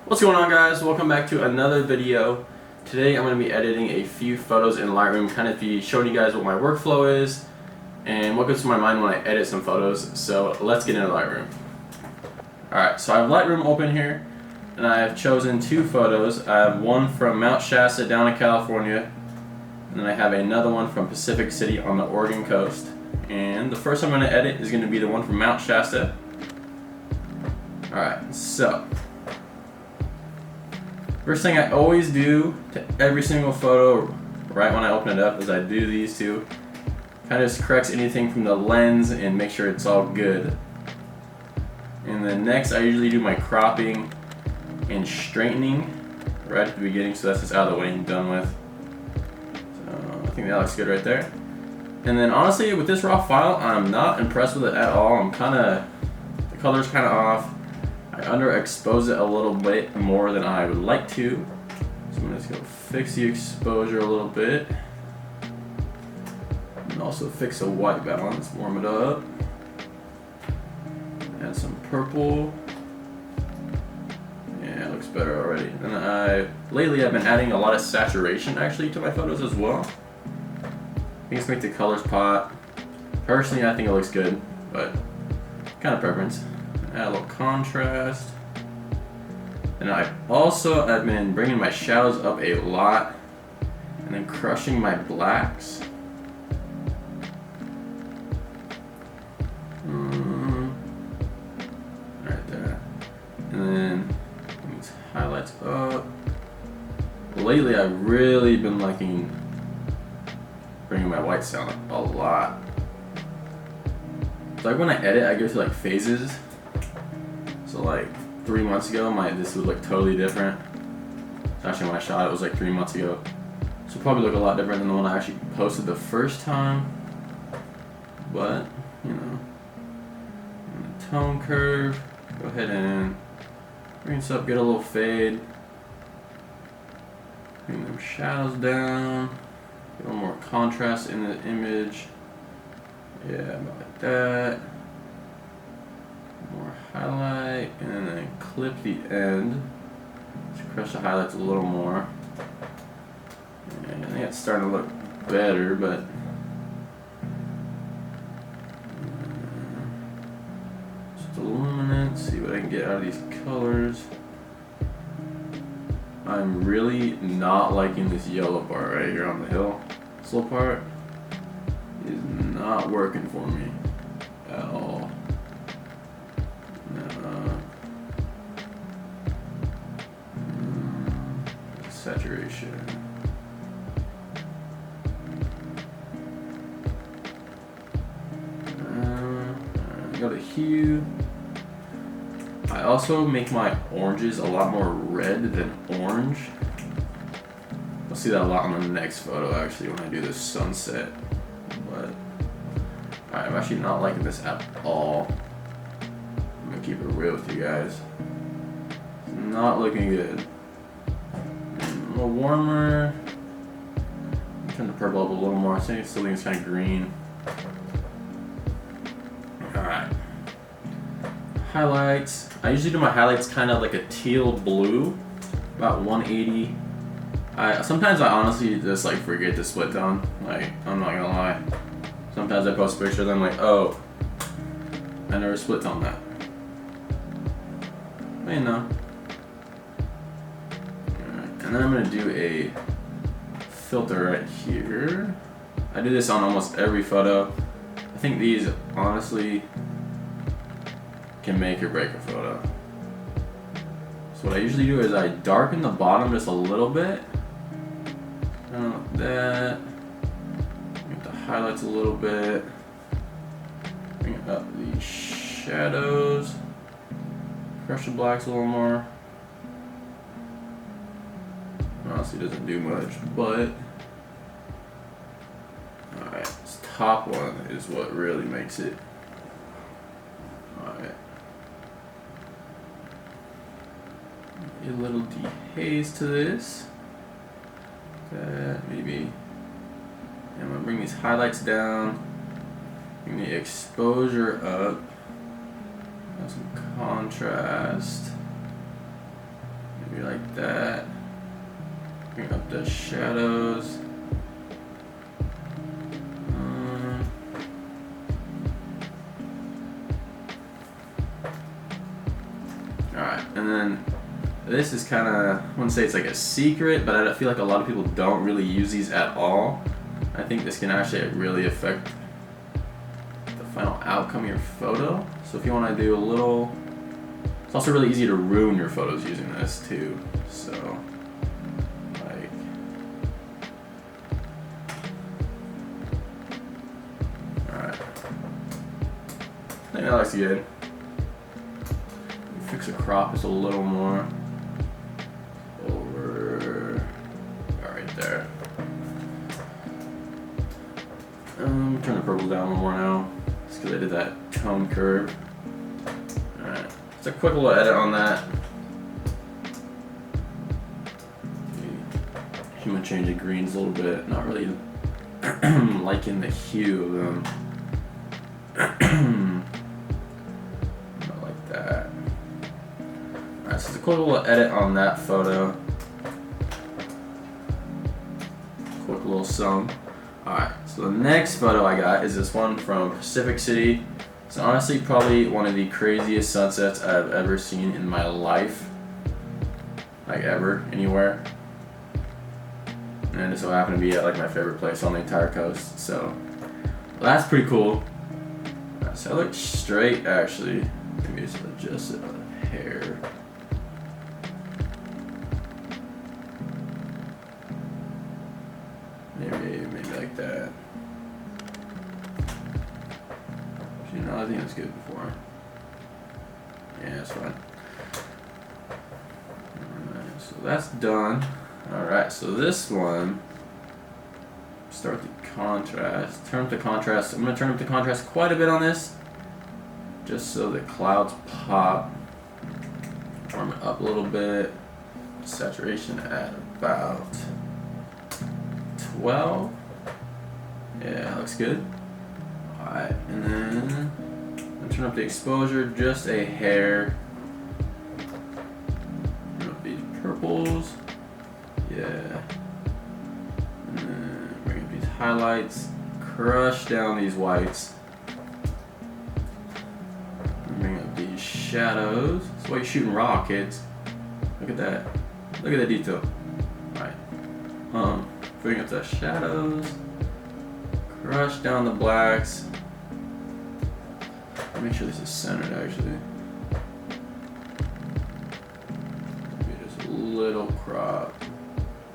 What's going on, guys? Welcome back to another video. Today I'm going to be editing a few photos in Lightroom, kind of be showing you guys what my workflow is and what goes through my mind when I edit some photos. So let's get into Lightroom. Alright, so I have Lightroom open here and I have chosen two photos. I have one from Mount Shasta down in California, and then I have another one from Pacific City on the Oregon coast. And the first I'm going to edit is going to be the one from Mount Shasta. Alright, so first thing I always do to every single photo right when I open it up is I do these two. Kind of just corrects anything from the lens and make sure it's all good. And then next I usually do my cropping and straightening right at the beginning, so that's just out of the way and done with. So I think that looks good right there. And then honestly, with this raw file, I'm not impressed with it at all. The color's kind of off. I underexpose it a little bit more than I would like to. So I'm just going to fix the exposure a little bit. And also fix the white balance, warm it up. Add some purple. Yeah, it looks better already. And lately I've been adding a lot of saturation actually to my photos as well. I think it's make the colors pop. Personally, I think it looks good, but kind of preference. Add a little contrast. And I've been bringing my shadows up a lot and then crushing my blacks. Right there. And then bring these highlights up. Lately I've really been liking bringing my whites down a lot. So like when I edit, I go through like phases. So like 3 months ago, this would look totally different. Actually, when I shot it was like 3 months ago. So it'll probably look a lot different than the one I actually posted the first time. But, you know. And the tone curve, go ahead and bring this up, get a little fade. Bring them shadows down. Get a little more contrast in the image. Yeah, about like that. More highlight, and then clip the end. Just crush the highlights a little more. And I think it's starting to look better, but just illuminate, see what I can get out of these colors. I'm really not liking this yellow part right here on the hill. This little part is not working for me at all. Saturation. Go to hue. I also make my oranges a lot more red than orange. I'll see that a lot on the next photo actually when I do this sunset. But I'm actually not liking this at all. I'm gonna keep it real with you guys. It's not looking good. A little warmer. Turn the purple up a little more. I still think it's kind of green. Alright. Highlights. I usually do my highlights kind of like a teal blue, about 180. Sometimes I honestly just like forget to split tone. Like, I'm not gonna lie. Sometimes I post pictures and I'm like, oh, I never split tone that. But you know. And then I'm going to do a filter right here. I do this on almost every photo. I think these honestly can make or break a photo. So what I usually do is I darken the bottom just a little bit. Like that. Make the highlights a little bit. Bring up the shadows. Crush the blacks a little more. Honestly doesn't do much, but alright, this top one is what really makes it. Alright. A little dehaze to this. That maybe. And I'm gonna bring these highlights down. Bring the exposure up. Have some contrast. Maybe like that. Bring up the shadows. Alright, and then this is kind of, I wouldn't say it's like a secret, but I feel like a lot of people don't really use these at all. I think this can actually really affect the final outcome of your photo. So if you want to do a little, it's also really easy to ruin your photos using this too. So, like, alright. I think that looks good. Fix the crop just a little more. Over, right there. Turn the purple down a little more now, just because I did that tone curve. Alright, just a quick little edit on that. I'm gonna change the greens a little bit, not really liking the hue of them. Not like that. Alright, so just a quick little edit on that photo. Quick little sum. Alright, so the next photo I got is this one from Pacific City. It's honestly probably one of the craziest sunsets I've ever seen in my life. Like ever, anywhere. And it so happened to be at like my favorite place on the entire coast. So that's pretty cool. Right, so I look straight actually. Maybe just adjust it on the hair. Maybe like that. Actually, no, I think that's good before. Yeah, that's fine. Alright, so that's done. Alright, so this one, start with the contrast. Turn up the contrast. I'm going to turn up the contrast quite a bit on this, just so the clouds pop. Warm it up a little bit. Saturation at about 12. Yeah, looks good. Alright, and then turn up the exposure just a hair. Turn up these purples. Yeah. And then bring up these highlights. Crush down these whites. And bring up these shadows. That's why you're shooting raw, kids. Look at that. Look at that detail. Alright. Bring up the shadows. Crush down the blacks. Make sure this is centered actually. Maybe just a little crop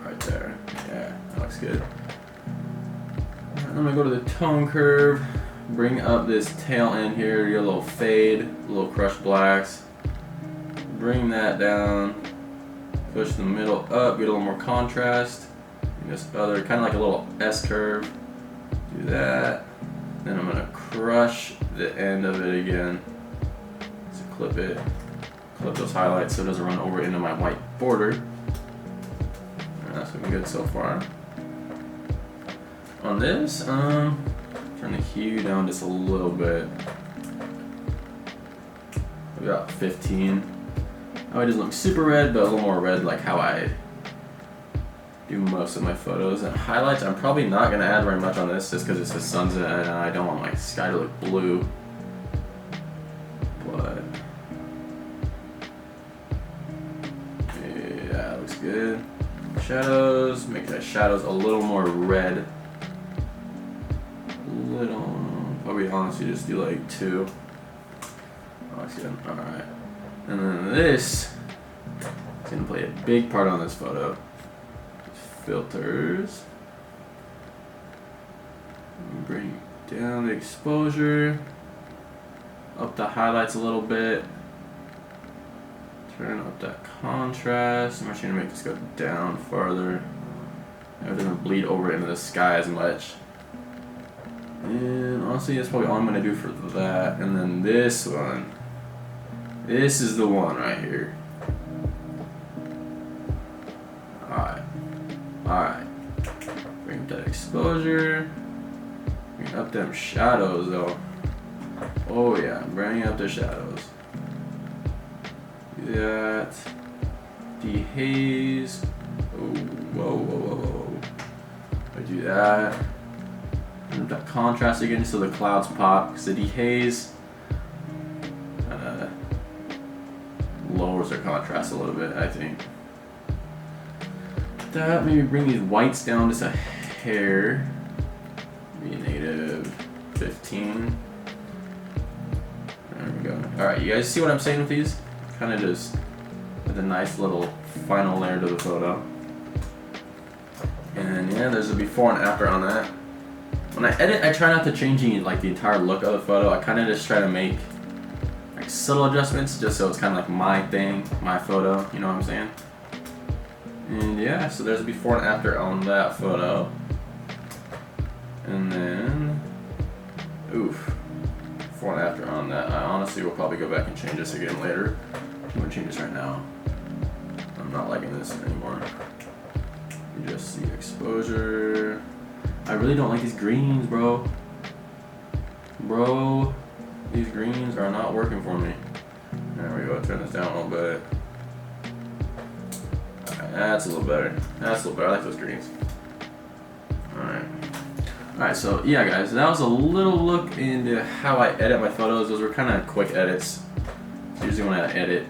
right there. Yeah, that looks good. Right, I'm gonna go to the tone curve. Bring up this tail end here. Your little fade, little crushed blacks. Bring that down. Push the middle up. Get a little more contrast. This other, kind of like a little S curve. Do that. Then I'm gonna crush the end of it again. So clip it. Clip those highlights so it doesn't run over into my white border. And that's looking good so far. On this, turn the hue down just a little bit. We got 15. Oh, it doesn't look super red, but a little more red like how I do most of my photos. And highlights, I'm probably not gonna add very much on this just because it's a sunset and I don't want my sky to look blue. But yeah, looks good. Shadows, make that shadows a little more red. Probably honestly just do like 2. Oh, that's good. Alright. And then this is gonna play a big part on this photo. Filters. Bring down the exposure, up the highlights a little bit, turn up that contrast. I'm actually gonna make this go down farther. It doesn't bleed over into the sky as much. And honestly, that's probably all I'm gonna do for that. And then this one, this is the one right here. Alright, bring up that exposure, bring up them shadows though. Oh yeah, bring up the shadows. Do that. Dehaze. Oh, whoa. I do that. And that contrast again so the clouds pop. Because the dehaze lowers their contrast a little bit, I think. That maybe bring these whites down just a hair. Be -15. There we go. Alright, you guys see what I'm saying with these? Kind of just with a nice little final layer to the photo. And yeah, there's a before and after on that. When I edit, I try not to change like the entire look of the photo. I kind of just try to make like subtle adjustments just so it's kind of like my thing, my photo, you know what I'm saying? And yeah, so there's a before and after on that photo. And then, oof, before and after on that. I honestly will probably go back and change this again later. I'm gonna change this right now. I'm not liking this anymore. You just see exposure. I really don't like these greens, bro. Bro, these greens are not working for me. There we go, turn this down a little bit. Alright, that's a little better. That's a little better, I like those greens. Alright, so yeah guys, that was a little look into how I edit my photos. Those were kind of quick edits. Usually when I edit,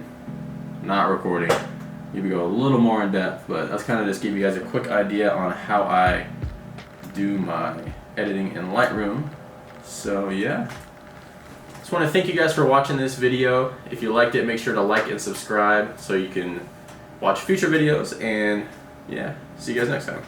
not recording, you go a little more in depth, but that's kind of just give you guys a quick idea on how I do my editing in Lightroom. So yeah, just want to thank you guys for watching this video. If you liked it, make sure to like and subscribe so you can watch future videos, and yeah, see you guys next time.